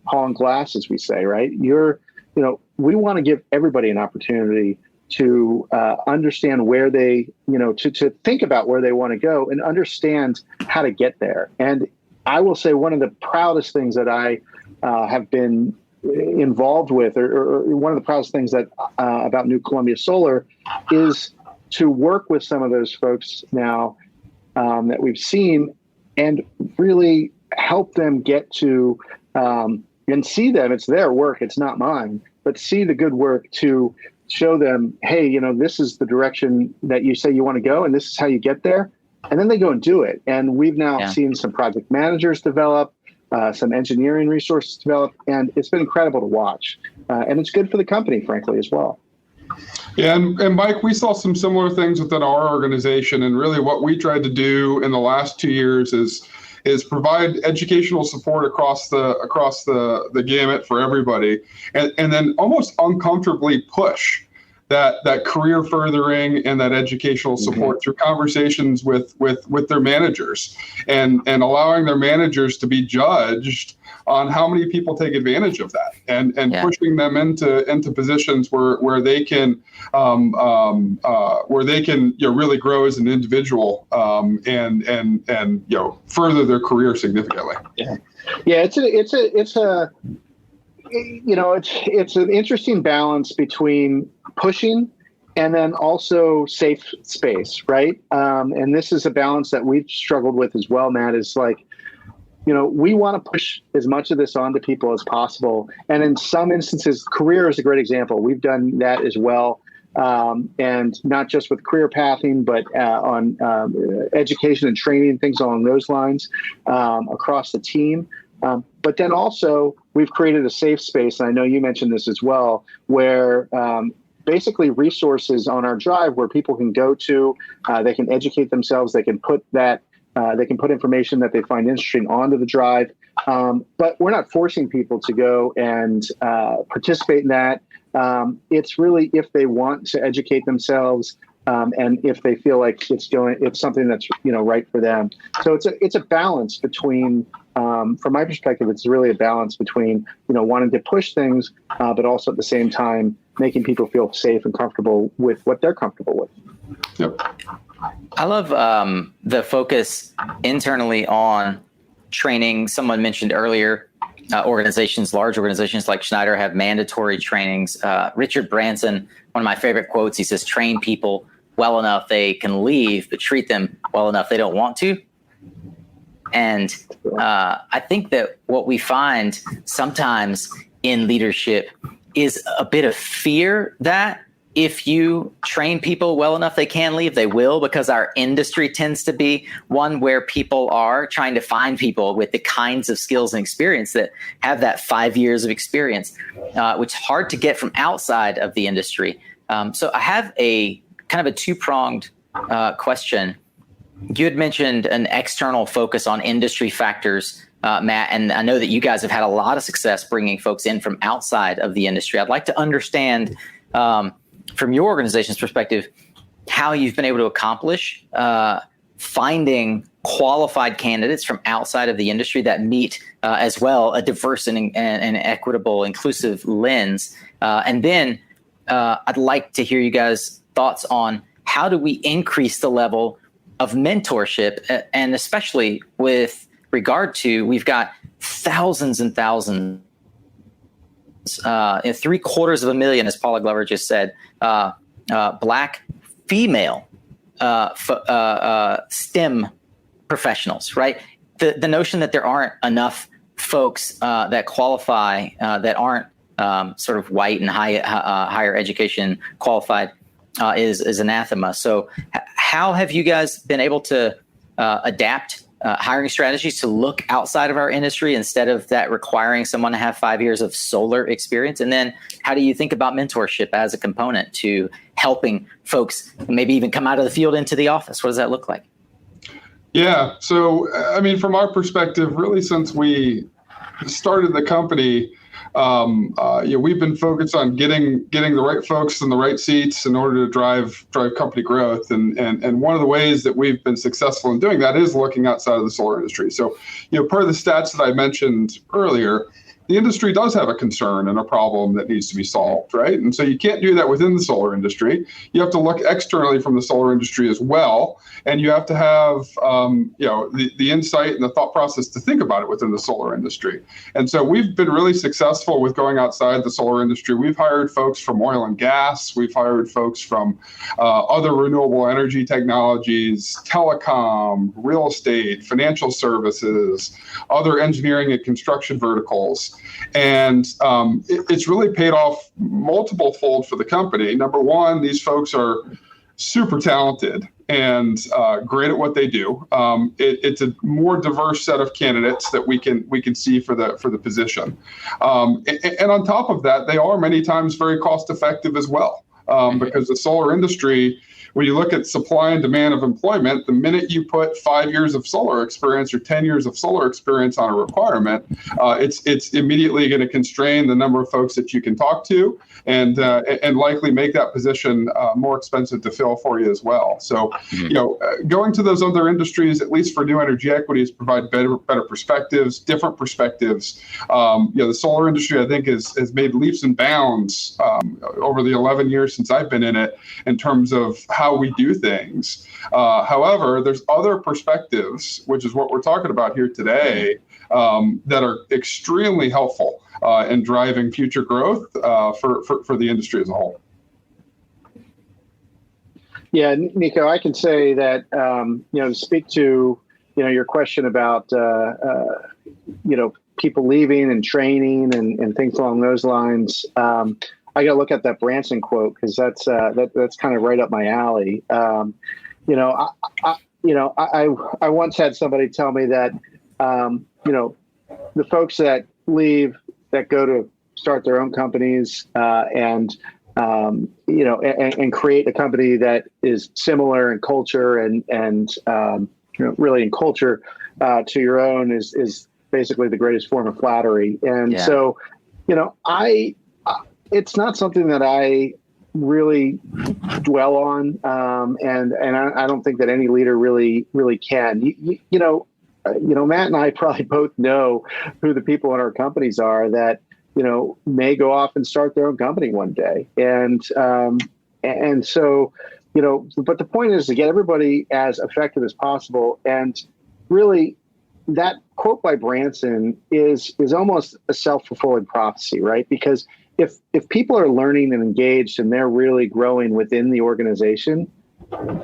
hauling glass, as we say, right? We want to give everybody an opportunity to understand where they, to think about where they want to go and understand how to get there. And I will say one of the proudest things that I have been involved with, or one of the proudest things that about New Columbia Solar, is to work with some of those folks now that we've seen and really help them get to and see them. It's their work, it's not mine, but see the good work to show them, hey, this is the direction that you say you want to go, and this is how you get there. And then they go and do it. And we've now seen some project managers develop, some engineering resources develop, and it's been incredible to watch. And it's good for the company, frankly, as well. Yeah, and Mike, we saw some similar things within our organization. And really what we tried to do in the last 2 years is provide educational support across the gamut for everybody, and then almost uncomfortably push that career furthering and that educational support through conversations with their managers, and allowing their managers to be judged on how many people take advantage of that, and pushing them into positions where they can really grow as an individual, and further their career significantly. It's an interesting balance between pushing and then also safe space, right? And this is a balance that we've struggled with as well, Matt, is like, we want to push as much of this onto people as possible. And in some instances, career is a great example. We've done that as well. And not just with career pathing, but on education and training, things along those lines across the team. But then also we've created a safe space, and I know you mentioned this as well, where basically resources on our drive where people can go to, they can educate themselves, they can put information that they find interesting onto the drive. But we're not forcing people to go and participate in that. It's really if they want to educate themselves, and if they feel like it's something that's right for them. So it's a balance between, from my perspective, it's really a balance between wanting to push things, but also at the same time making people feel safe and comfortable with what they're comfortable with. Yep. I love the focus internally on training. Someone mentioned earlier, large organizations like Schneider have mandatory trainings. Richard Branson, one of my favorite quotes, he says, train people well enough they can leave, but treat them well enough they don't want to. And I think that what we find sometimes in leadership is a bit of fear that if you train people well enough they can leave, they will, because our industry tends to be one where people are trying to find people with the kinds of skills and experience that have that 5 years of experience, which is hard to get from outside of the industry. So I have a kind of a two-pronged question. You had mentioned an external focus on industry factors, Matt, and I know that you guys have had a lot of success bringing folks in from outside of the industry. I'd like to understand from your organization's perspective how you've been able to accomplish finding qualified candidates from outside of the industry that meet as well a diverse and equitable, inclusive lens. And then I'd like to hear you guys' thoughts on how do we increase the level of mentorship, and especially with regard to, we've got thousands and thousands, 750,000, as Paula Glover just said, Black female STEM professionals, right? The notion that there aren't enough folks that qualify that aren't sort of white and higher education qualified is anathema. So how have you guys been able to adapt hiring strategies to look outside of our industry instead of that requiring someone to have 5 years of solar experience? And then how do you think about mentorship as a component to helping folks maybe even come out of the field into the office? What does that look like? Yeah. So, I mean, from our perspective, really, since we started the company, we've been focused on getting the right folks in the right seats in order to drive company growth. And one of the ways that we've been successful in doing that is looking outside of the solar industry. So, part of the stats that I mentioned earlier, the industry does have a concern and a problem that needs to be solved, right? And so you can't do that within the solar industry. You have to look externally from the solar industry as well. And you have to have, the insight and the thought process to think about it within the solar industry. And so we've been really successful with going outside the solar industry. We've hired folks from oil and gas. We've hired folks from other renewable energy technologies, telecom, real estate, financial services, other engineering and construction verticals. And it's really paid off multiple fold for the company. Number one, these folks are super talented and great at what they do. It's a more diverse set of candidates that we can see for the position. And on top of that, they are many times very cost effective as well, because the solar industry, when you look at supply and demand of employment, the minute you put 5 years of solar experience or 10 years of solar experience on a requirement, it's immediately going to constrain the number of folks that you can talk to, and likely make that position more expensive to fill for you as well. So, going to those other industries, at least for new energy equities, provide better perspectives, different perspectives. The solar industry, I think, has made leaps and bounds over the 11 years since I've been in it in terms of how we do things. However, there's other perspectives, which is what we're talking about here today, that are extremely helpful in driving future growth for the industry as a whole. Yeah, Nico, I can say that, to speak to, your question about, people leaving and training and things along those lines. I got to look at that Branson quote, because that's kind of right up my alley. I once had somebody tell me that, the folks that leave, that go to start their own companies, and create a company that is similar in culture and really in culture to your own is basically the greatest form of flattery. And so, it's not something that I really dwell on, and I don't think that any leader really can. Matt and I probably both know who the people in our companies are that may go off and start their own company one day, and so But the point is to get everybody as effective as possible, and really, that quote by Branson is almost a self-fulfilling prophecy, right? Because if people are learning and engaged and they're really growing within the organization,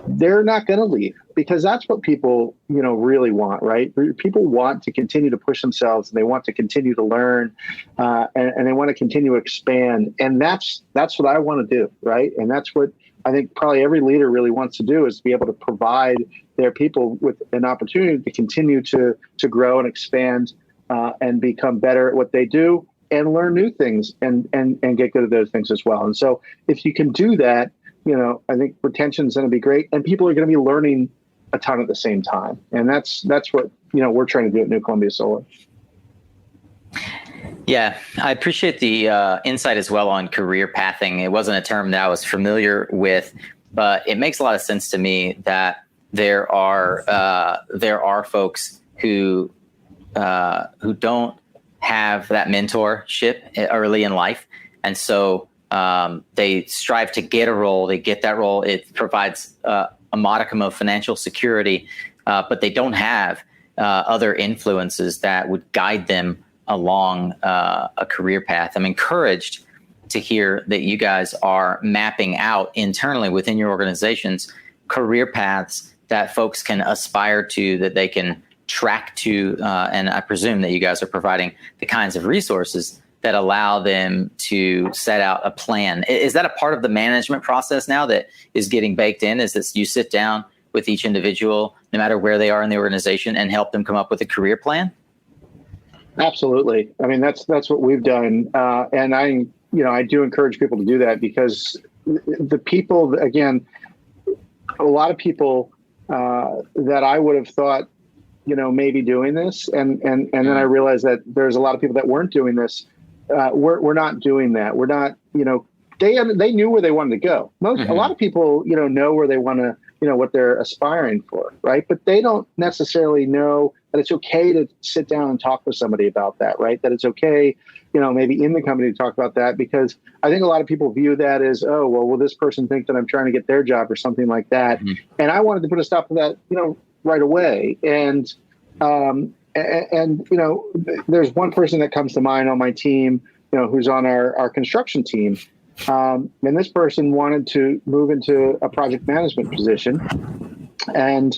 they're not going to leave, because that's what people, really want, right? People want to continue to push themselves, and they want to continue to learn, and they want to continue to expand. And that's what I want to do, right? And that's what I think probably every leader really wants to do, is to be able to provide their people with an opportunity to continue to grow and expand, and become better at what they do, and learn new things and get good at those things as well. And so if you can do that, I think retention is going to be great, and people are going to be learning a ton at the same time. And that's what, we're trying to do at New Columbia Solar. Yeah, I appreciate the insight as well on career pathing. It wasn't a term that I was familiar with, but it makes a lot of sense to me that there are folks who don't have that mentorship early in life, and so they strive to get a role. They get that role. It provides a modicum of financial security, but they don't have other influences that would guide them along a career path. I'm encouraged to hear that you guys are mapping out internally within your organizations career paths that folks can aspire to, that they can track to, and I presume that you guys are providing the kinds of resources that allow them to set out a plan. Is that a part of the management process now that is getting baked in? Is this you sit down with each individual, no matter where they are in the organization, and help them come up with a career plan? Absolutely. I mean, that's what we've done. And I do encourage people to do that, because the people, again, a lot of people that I would have thought, maybe doing this. And then I realized that there's a lot of people that weren't doing this. We're not doing that. We're not, they knew where they wanted to go. A lot of people, know where they want to, what they're aspiring for. Right. But they don't necessarily know that it's okay to sit down and talk with somebody about that. Right. That it's okay, maybe in the company to talk about that, because I think a lot of people view that as, oh, well, will this person think that I'm trying to get their job or something like that? Mm-hmm. And I wanted to put a stop to that, right away. And there's one person that comes to mind on my team, who's on our construction team. And this person wanted to move into a project management position. And,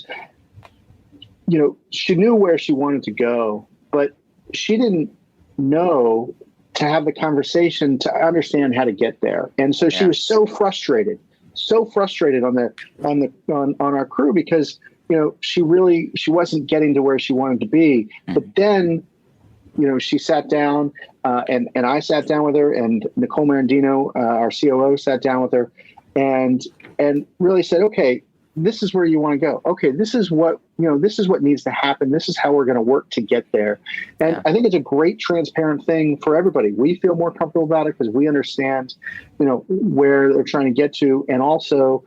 she knew where she wanted to go, but she didn't know to have the conversation to understand how to get there. And so she was so frustrated on our crew because, she wasn't getting to where she wanted to be. But then, she sat down and I sat down with her, and Nicole Marandino, our COO, sat down with her and really said, okay, this is where you want to go. Okay, this is what needs to happen. This is how we're going to work to get there. And I think it's a great transparent thing for everybody. We feel more comfortable about it because we understand, where they're trying to get to. And also,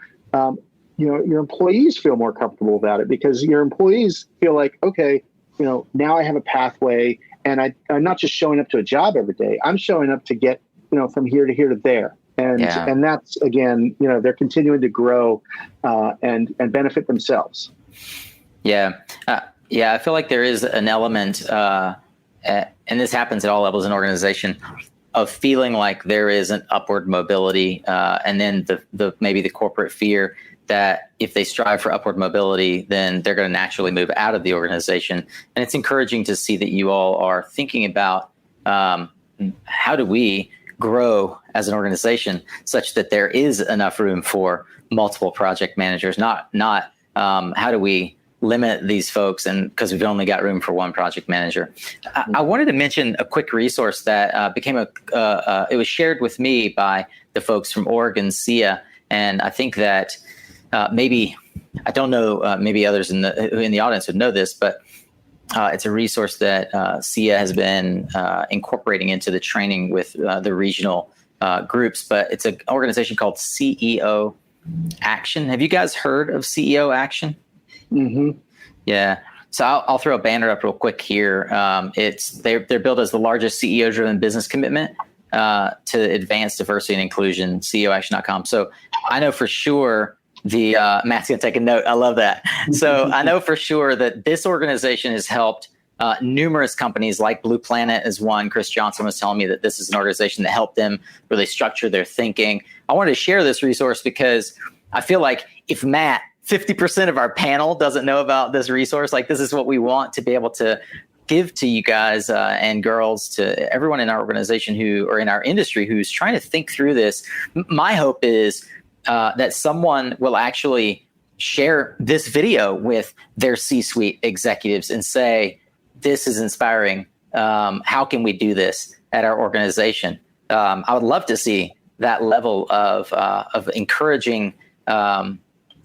your employees feel more comfortable about it because your employees feel like, okay, now I have a pathway, and I'm not just showing up to a job every day. I'm showing up to get, from here to here to there. And that's, again, they're continuing to grow and benefit themselves. Yeah. I feel like there is an element, and this happens at all levels in organization, of feeling like there is an upward mobility, and then maybe the corporate fear that if they strive for upward mobility, then they're going to naturally move out of the organization. And it's encouraging to see that you all are thinking about how do we grow as an organization such that there is enough room for multiple project managers, not how do we limit these folks and because we've only got room for one project manager. I wanted to mention a quick resource that became it was shared with me by the folks from Oregon SIA, and I think that maybe I don't know, maybe others in the audience would know this, but it's a resource that SIA has been incorporating into the training with the regional groups. But it's an organization called CEO Action. Have you guys heard of CEO Action? Mm-hmm. Yeah. So I'll throw a banner up real quick here. They're billed as the largest CEO-driven business commitment to advance diversity and inclusion, CEOaction.com. So I know for sure Matt's going to take a note. I love that. So I know for sure that this organization has helped numerous companies, like Blue Planet is one. Chris Johnson was telling me that this is an organization that helped them really structure their thinking. I wanted to share this resource because I feel like if 50% of our panel doesn't know about this resource, like this is what we want to be able to give to you guys and girls, to everyone in our organization or in our industry who's trying to think through this. My hope is that someone will actually share this video with their C-suite executives and say, this is inspiring. How can we do this at our organization? I would love to see that level of encouraging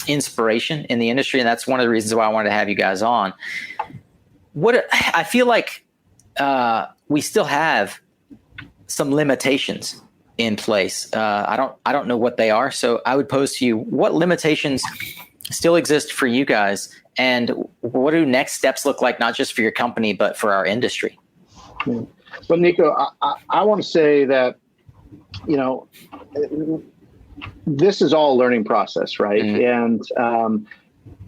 inspiration in the industry. And that's one of the reasons why I wanted to have you guys on. I feel like we still have some limitations in place. I don't know what they are. So I would pose to you, what limitations still exist for you guys, and what do next steps look like, not just for your company, but for our industry? Well, Nico, I want to say that, this is all a learning process, right? Mm-hmm.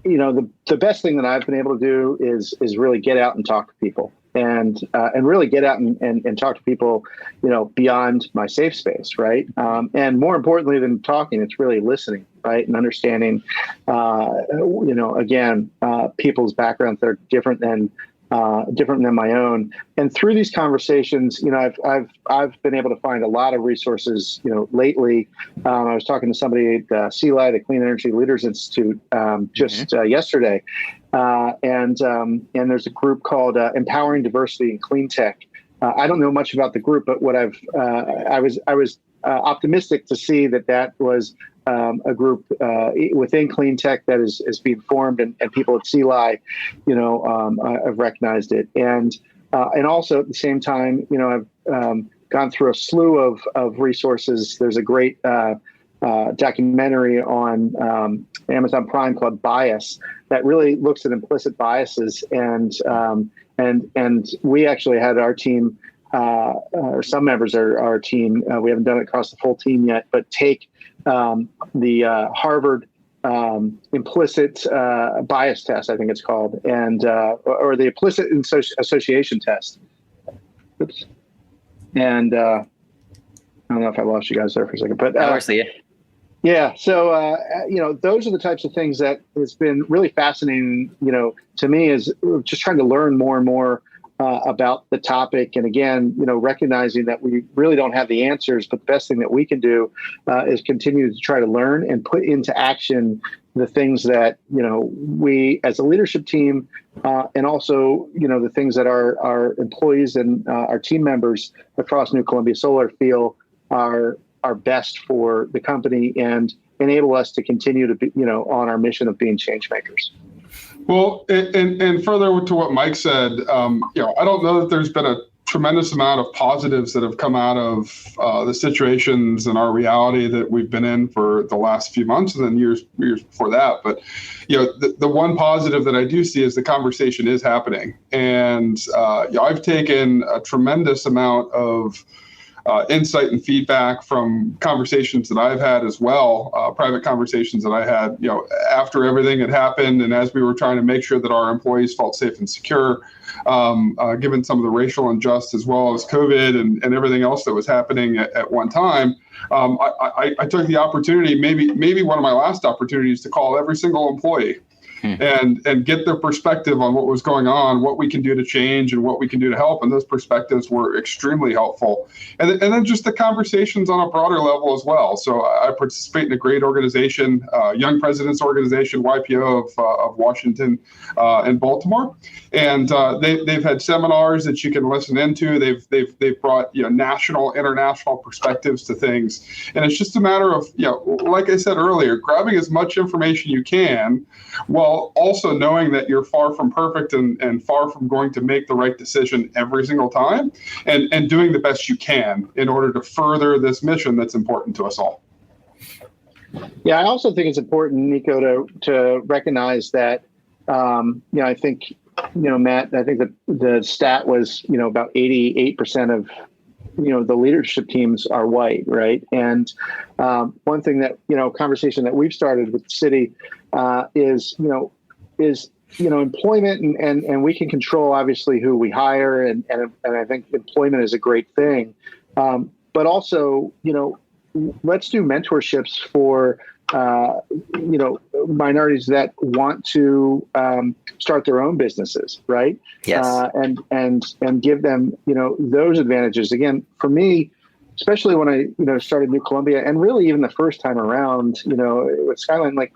And, the best thing that I've been able to do is really get out and talk to people. And really get out and talk to people, beyond my safe space, right? And more importantly than talking, it's really listening, right? And understanding, people's backgrounds that are different than my own. And through these conversations, I've been able to find a lot of resources. Lately, I was talking to somebody at CLI, the Clean Energy Leaders Institute, yesterday. And there's a group called Empowering Diversity in Clean Tech. I don't know much about the group, but what I was optimistic to see that was a group within clean tech that is being formed, and people at CLI, have recognized it. And also at the same time, I've gone through a slew of resources. There's a great documentary on Amazon Prime called Bias that really looks at implicit biases. And we actually had our team, or some members of our team, we haven't done it across the full team yet, but take the Harvard implicit bias test, I think it's called, and or the implicit association test. Oops. And I don't know if I lost you guys there for a second, but yeah. So those are the types of things that has been really fascinating, to me, is just trying to learn more and more about the topic. And again, recognizing that we really don't have the answers, but the best thing that we can do is continue to try to learn and put into action the things that, we as a leadership team, and also, the things that our employees and our team members across New Columbia Solar feel are best for the company and enable us to continue to be, on our mission of being change makers. Well, and further to what Mike said, I don't know that there's been a tremendous amount of positives that have come out of the situations and our reality that we've been in for the last few months and then years before that. But, the one positive that I do see is the conversation is happening. And I've taken a tremendous amount of insight and feedback from conversations that I've had as well, private conversations that I had, after everything had happened and as we were trying to make sure that our employees felt safe and secure, given some of the racial unrest as well as COVID and everything else that was happening at one time. I took the opportunity, maybe one of my last opportunities, to call every single employee and get their perspective on what was going on, what we can do to change and what we can do to help. And those perspectives were extremely helpful. And then just the conversations on a broader level as well. So I participate in a great organization, Young Presidents Organization, YPO of Washington and Baltimore. And they've had seminars that you can listen into. They've brought national, international perspectives to things. And it's just a matter of, like I said earlier, grabbing as much information you can while also knowing that you're far from perfect and far from going to make the right decision every single time, and doing the best you can in order to further this mission that's important to us all. Yeah, I also think it's important, Nico, to recognize that, I think, Matt, I think that the stat was, about 88% of, the leadership teams are white, right? And one thing that, conversation that we've started with the city is employment, and we can control obviously who we hire, and I think employment is a great thing. But also, let's do mentorships for minorities that want to start their own businesses, right? Yes. And give them, those advantages. Again, for me, especially when I, started New Columbia, and really even the first time around, with Skyline, like,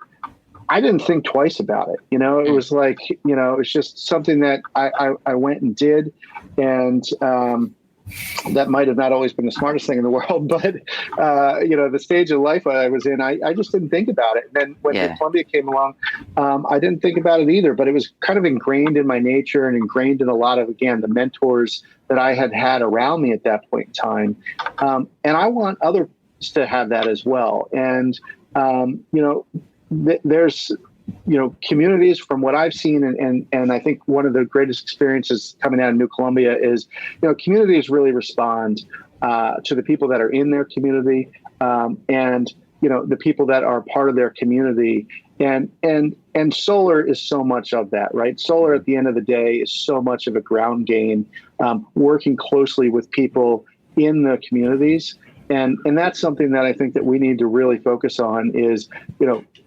I didn't think twice about it. It was like, it's just something that I went and did. And that might have not always been the smartest thing in the world, but, the stage of life I was in, I just didn't think about it. And then when New Columbia came along, I didn't think about it either, but it was kind of ingrained in my nature and ingrained in a lot of, again, the mentors that I had around me at that point in time. And I want others to have that as well. And, there's, communities, from what I've seen, and I think one of the greatest experiences coming out of New Columbia is, communities really respond to the people that are in their community, and the people that are part of their community, and solar is so much of that, right? Solar at the end of the day is so much of a ground game, working closely with people in the communities. And that's something that I think that we need to really focus on is,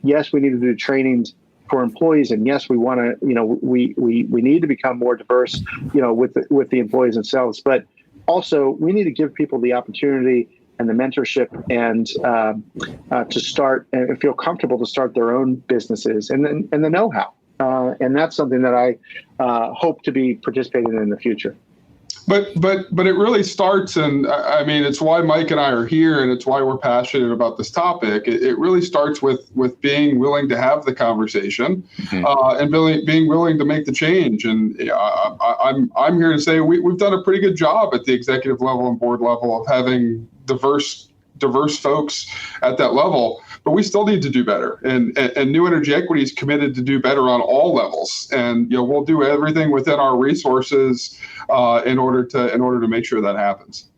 yes, we need to do trainings for employees, and yes, we want to, we need to become more diverse, with the employees themselves, but also we need to give people the opportunity and the mentorship and to start and feel comfortable to start their own businesses and the know-how. And that's something that I hope to be participating in the future. But it really starts, and I mean, it's why Mike and I are here, and it's why we're passionate about this topic. It really starts with being willing to have the conversation, and being willing to make the change. And I'm here to say we've done a pretty good job at the executive level and board level of having diverse folks at that level, but we still need to do better. And New Energy Equity is committed to do better on all levels. And we'll do everything within our resources in order to make sure that happens.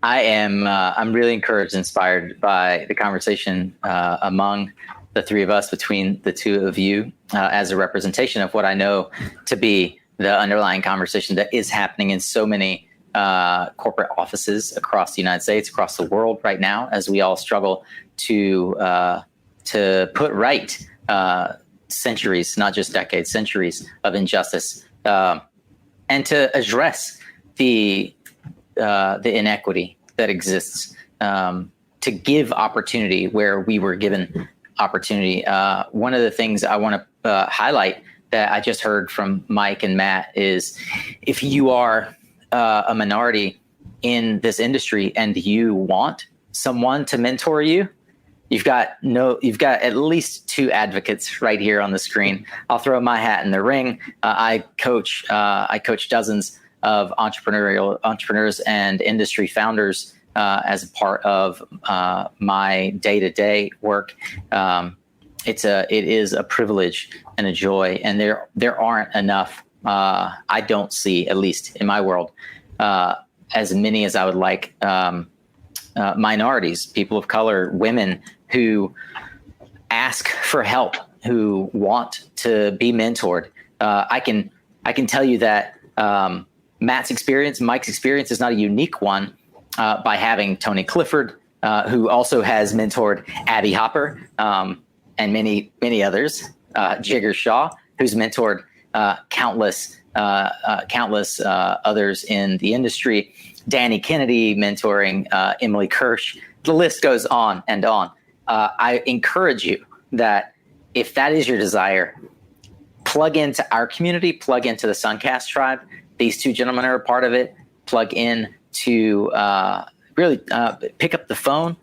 I'm really encouraged, inspired by the conversation among the three of us, between the two of you, as a representation of what I know to be the underlying conversation that is happening in so many corporate offices across the United States, across the world right now, as we all struggle to put right centuries, not just decades, centuries of injustice, and to address the inequity that exists, to give opportunity where we were given opportunity. One of the things I want to highlight that I just heard from Mike and Matt is, if you are a minority in this industry and you want someone to mentor you, you've got at least two advocates right here on the screen. I'll throw my hat in the ring. I coach dozens of entrepreneurs and industry founders as a part of my day-to-day work. It is a privilege and a joy, and there aren't enough. I don't see, at least in my world, as many as I would like, minorities, people of color, women who ask for help, who want to be mentored. I can tell you that Matt's experience, Mike's experience, is not a unique one, by having Tony Clifford, who also has mentored Abby Hopper, and many others, Jigger Shaw, who's mentored countless others in the industry, Danny Kennedy mentoring Emily Kirsch. The list goes on and on. I encourage you that if that is your desire, plug into our community, plug into the Suncast tribe. These two gentlemen are a part of it. Plug in to really pick up the phone.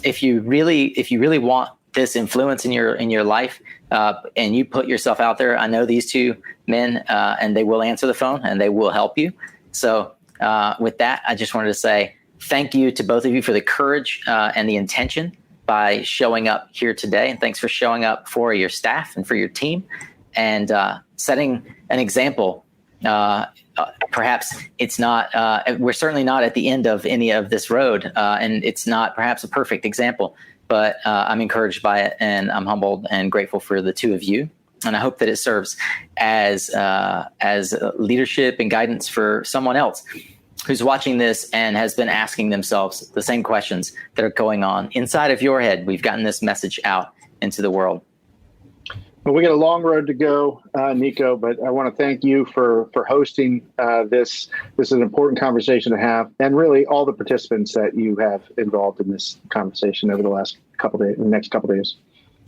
If you really want this influence in your life, and you put yourself out there, I know these two men, and they will answer the phone and they will help you. So with that, I just wanted to say thank you to both of you for the courage and the intention by showing up here today. And thanks for showing up for your staff and for your team, and setting an example. Perhaps it's not, we're certainly not at the end of any of this road, and it's not perhaps a perfect example, but I'm encouraged by it, and I'm humbled and grateful for the two of you. And I hope that it serves as leadership and guidance for someone else who's watching this and has been asking themselves the same questions that are going on inside of your head. We've gotten this message out into the world. Well, we got a long road to go, Nico, but I want to thank you for hosting this. This is an important conversation to have, and really all the participants that you have involved in this conversation over the next couple of days.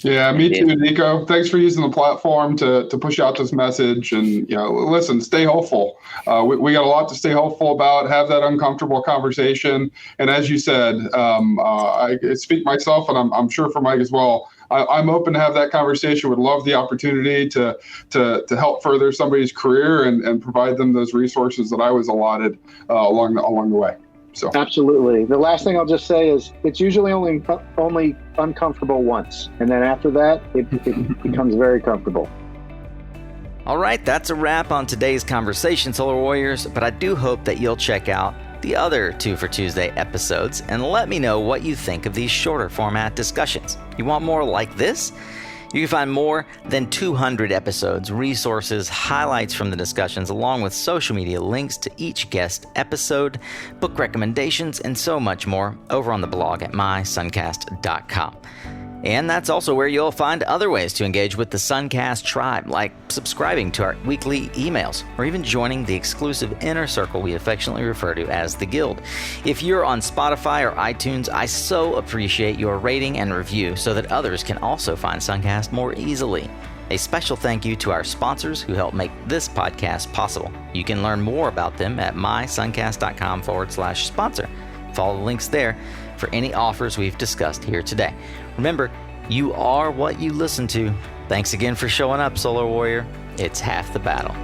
Yeah, me too, Nico. Thanks for using the platform to push out this message. And, listen, stay hopeful. We got a lot to stay hopeful about, have that uncomfortable conversation. And as you said, I speak myself, and I'm sure for Mike as well, I'm open to have that conversation. Would love the opportunity to help further somebody's career and provide them those resources that I was allotted along the way. So absolutely. The last thing I'll just say is it's usually only uncomfortable once, and then after that, it becomes very comfortable. All right, that's a wrap on today's conversation, Solar Warriors. But I do hope that you'll check out the other 2 for Tuesday episodes and let me know what you think of these shorter format discussions. You want more like this? You can find more than 200 episodes, resources, highlights from the discussions, along with social media links to each guest episode, book recommendations, and so much more over on the blog at mysuncast.com. And that's also where you'll find other ways to engage with the Suncast tribe, like subscribing to our weekly emails, or even joining the exclusive inner circle we affectionately refer to as the Guild. If you're on Spotify or iTunes, I so appreciate your rating and review so that others can also find Suncast more easily. A special thank you to our sponsors who help make this podcast possible. You can learn more about them at mysuncast.com/sponsor. Follow the links there for any offers we've discussed here today. Remember, you are what you listen to. Thanks again for showing up, Solar Warrior. It's half the battle.